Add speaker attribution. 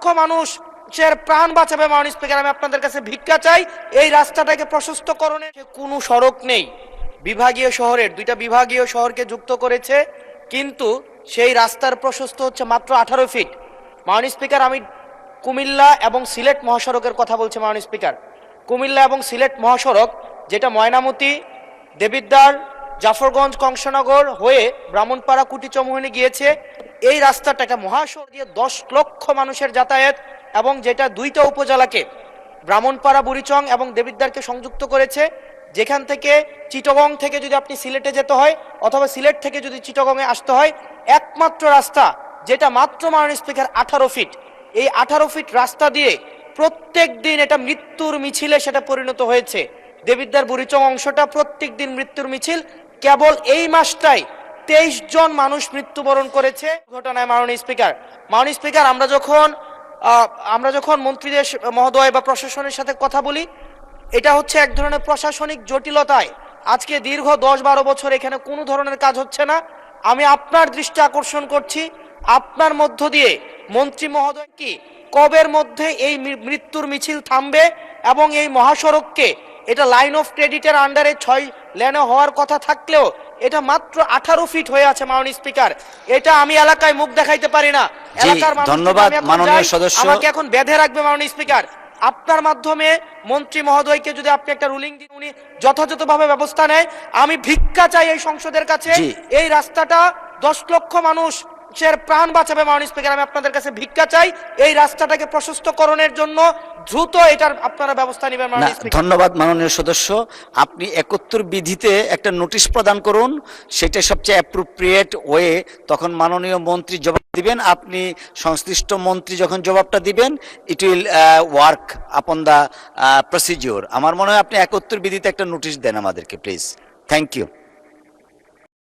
Speaker 1: লক্ষ মানুষের প্রাণ বাঁচাবে। মাননীয় স্পিকার, আমি আপনাদের কাছে ভিক্ষা চাই এই রাস্তাটাকে প্রশস্তকরণের কোনো সড়ক নেই। বিভাগীয় শহরের দুইটা বিভাগীয় শহরকে যুক্ত করেছে, কিন্তু সেই রাস্তার প্রশস্ত হচ্ছে মাত্র 18 ফিট। মাননীয় স্পিকার, আমি কুমিল্লা এবং সিলেট মহাসড়কের কথা বলছি। মাননীয় স্পিকার, কুমিল্লা এবং সিলেট মহাসড়ক যেটা ময়নামতি, দেবিদ্বার, জাফরগঞ্জ, কংসনগর হয়ে ব্রাহ্মণপাড়া, কুটিচমুহনী গিয়েছে, এই রাস্তাটাকে মহাসড়ক দিয়ে 10 লক্ষ মানুষের যাতায়াত, এবং যেটা দুইটা উপজেলাকে ব্রাহ্মণপাড়া, বুড়িচং এবং দেবিদ্বারকে সংযুক্ত করেছে। যেখান থেকে চিটগং থেকে যদি আপনি সিলেটে যেতে হয় অথবা সিলেট থেকে যদি চিটগংয়ে আসতে হয়, একমাত্র রাস্তা যেটা মাত্র মাননীয় স্পিকার 18 ফিট। এই 18 ফিট রাস্তা দিয়ে প্রত্যেক দিন এটা মৃত্যুর মিছিলে সেটা পরিণত হয়েছে। দেবিদ্বার বুড়িচং অংশটা প্রত্যেক দিন মৃত্যুর মিছিল। কেবল এই মাসটাই 23 জন মানুষ মৃত্যুবরণ করেছে ঘটনায়। মাননীয় স্পিকার, আমরা যখন মন্ত্রীদের মহোদয় বা প্রশাসনের সাথে কথা বলি, এটা হচ্ছে এক ধরনের প্রশাসনিক জটিলতায় আজকে দীর্ঘ 10-12 বছর এখানে কোনো ধরনের কাজ হচ্ছে না। আমি আপনার দৃষ্টি আকর্ষণ করছি, আপনার মধ্য দিয়ে মন্ত্রী মহোদয় কি কবের মধ্যে এই মৃত্যুর মিছিল থামবে এবং এই মহাসড়ককে, এটা লাইন অফ ক্রেডিটের আন্ডারে 6 লেনে হওয়ার কথা থাকলেও এটা মাত্র 18 ফিট হয়ে আছে। মাননীয় স্পিকার, এটা আমি এলাকায় মুখ দেখাইতে পারি না। এলাকার মানুষ,
Speaker 2: ধন্যবাদ মাননীয় সদস্য,
Speaker 1: আমাকে এখন বেঁধে রাখবে। মাননীয় স্পিকার, আপনার মাধ্যমে মন্ত্রী মহোদয়কে যদি আপনি একটা রুলিং দিন, উনি যথাযথভাবে ব্যবস্থা নেয়, আমি ভিক্ষা চাই এই সংসদের কাছে এই রাস্তাটা 10 লক্ষ মানুষের প্রাণ বাঁচাবে। মাননীয় স্পিকার, আমি আপনাদের কাছে ভিক্ষা চাই এই রাস্তাটাকে প্রশস্তকরণের জন্য দ্রুত এটার আপনারা ব্যবস্থা নেবেন। মাননীয় স্পিকার,
Speaker 2: ধন্যবাদ মাননীয় সদস্য। আপনি 71 বিধিতে একটা নোটিশ প্রদান করুন, সেটা সবচেয়ে অ্যাপ্রোপ্রিয়েট ওয়ে। তখন মাননীয় মন্ত্রী জবাব দিবেন, আপনি সংশ্লিষ্ট মন্ত্রী যখন জবাবটা দিবেন, it will work upon the procedure. আমার মনে হয় আপনি 71 বিধিতে একটা নোটিশ দেন আমাদেরকে, প্লিজ। Thank you.